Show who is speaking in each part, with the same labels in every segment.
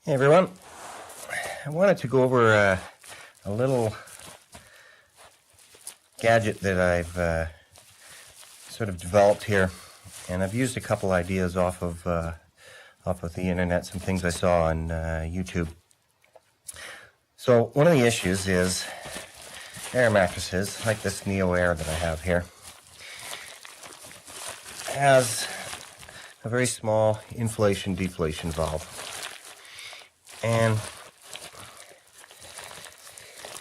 Speaker 1: Hey everyone, I wanted to go over a little gadget that I've sort of developed here, and I've used a couple ideas off of the internet, some things I saw on YouTube. So one of the issues is air mattresses, like this Neo Air that I have here, has a very small inflation-deflation valve. And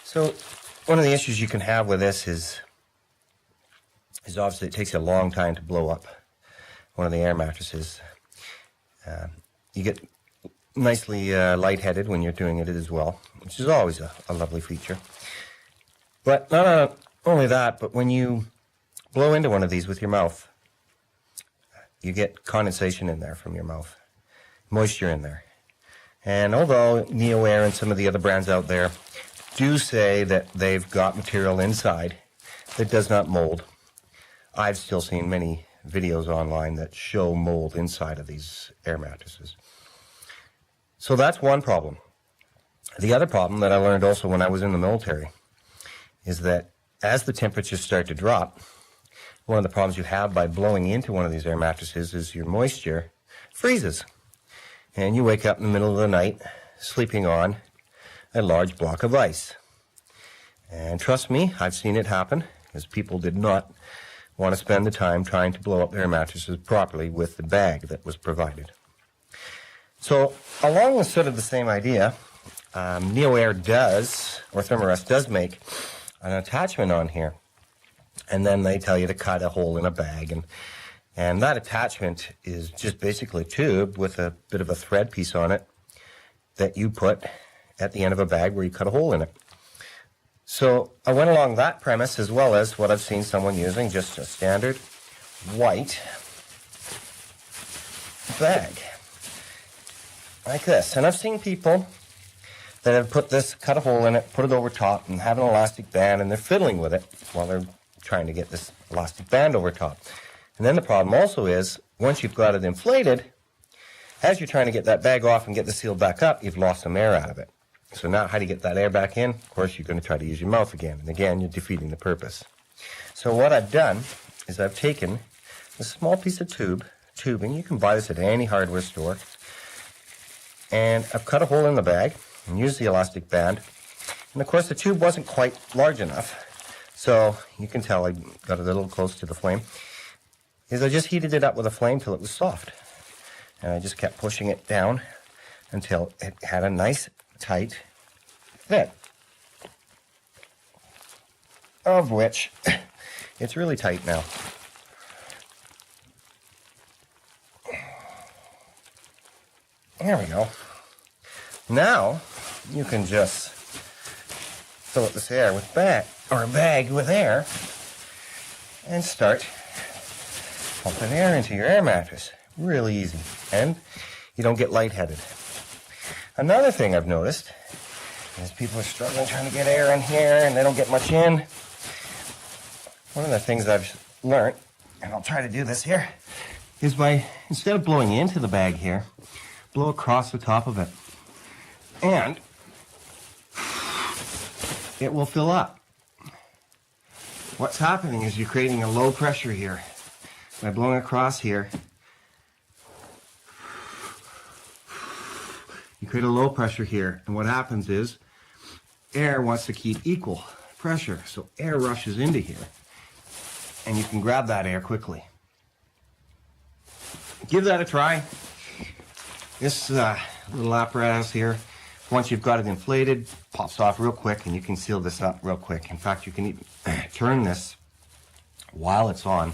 Speaker 1: so one of the issues you can have with this is obviously it takes a long time to blow up one of the air mattresses. You get nicely lightheaded when you're doing it as well, which is always a lovely feature. But not only that, but when you blow into one of these with your mouth, you get condensation in there from your mouth, moisture in there. And although Neo Air and some of the other brands out there do say that they've got material inside that does not mold, I've still seen many videos online that show mold inside of these air mattresses. So that's one problem. The other problem that I learned also when I was in the military is that as the temperatures start to drop, one of the problems you have by blowing into one of these air mattresses is your moisture freezes. And you wake up in the middle of the night sleeping on a large block of ice. And trust me, I've seen it happen, because people did not want to spend the time trying to blow up their mattresses properly with the bag that was provided. So, along with sort of the same idea, Neo Air does, or Thermarest does make an attachment on here. And then they tell you to cut a hole in a bag, and that attachment is just basically a tube with a bit of a thread piece on it that you put at the end of a bag where you cut a hole in it. So I went along that premise, as well as what I've seen someone using, just a standard white bag like this. And I've seen people that have put this, cut a hole in it, put it over top, and have an elastic band, and they're fiddling with it while they're trying to get this elastic band over top. And then the problem also is, once you've got it inflated, as you're trying to get that bag off and get the seal back up, you've lost some air out of it. So now how do you get that air back in? Of course, you're going to try to use your mouth again. And again, you're defeating the purpose. So what I've done is I've taken a small piece of tubing. You can buy this at any hardware store. And I've cut a hole in the bag and used the elastic band. And of course, the tube wasn't quite large enough. So you can tell I got it a little close to the flame. I just heated it up with a flame till it was soft. And I just kept pushing it down until it had a nice, tight fit. Of which, it's really tight now. There we go. Now, you can just fill up this air with a bag with air and start pumping air into your air mattress. Really easy. And you don't get lightheaded. Another thing I've noticed is people are struggling trying to get air in here and they don't get much in. One of the things I've learned, and I'll try to do this here, is by, instead of blowing into the bag here, blow across the top of it. And it will fill up. What's happening is you're creating a low pressure here. By blowing across here, you create a low pressure here, and what happens is air wants to keep equal pressure, so air rushes into here, and you can grab that air quickly. Give that a try. This little apparatus here, once you've got it inflated, pops off real quick, and you can seal this up real quick. In fact, you can even turn this while it's on.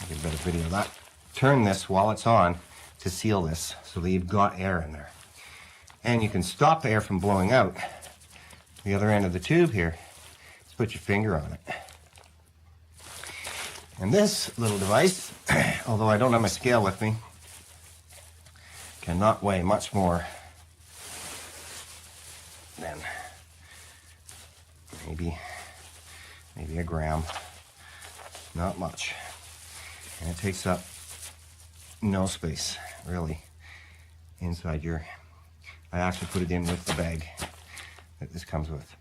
Speaker 1: I'll get a better video of that. Turn this while it's on to seal this so that you've got air in there. And you can stop air from blowing out the other end of the tube here. Just put your finger on it. And this little device, although I don't have my scale with me, cannot weigh much more than maybe a gram. Not much. And it takes up no space, really, inside your I actually put it in with the bag that this comes with.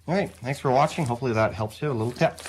Speaker 1: All right, thanks for watching. Hopefully that helps you. A little tip.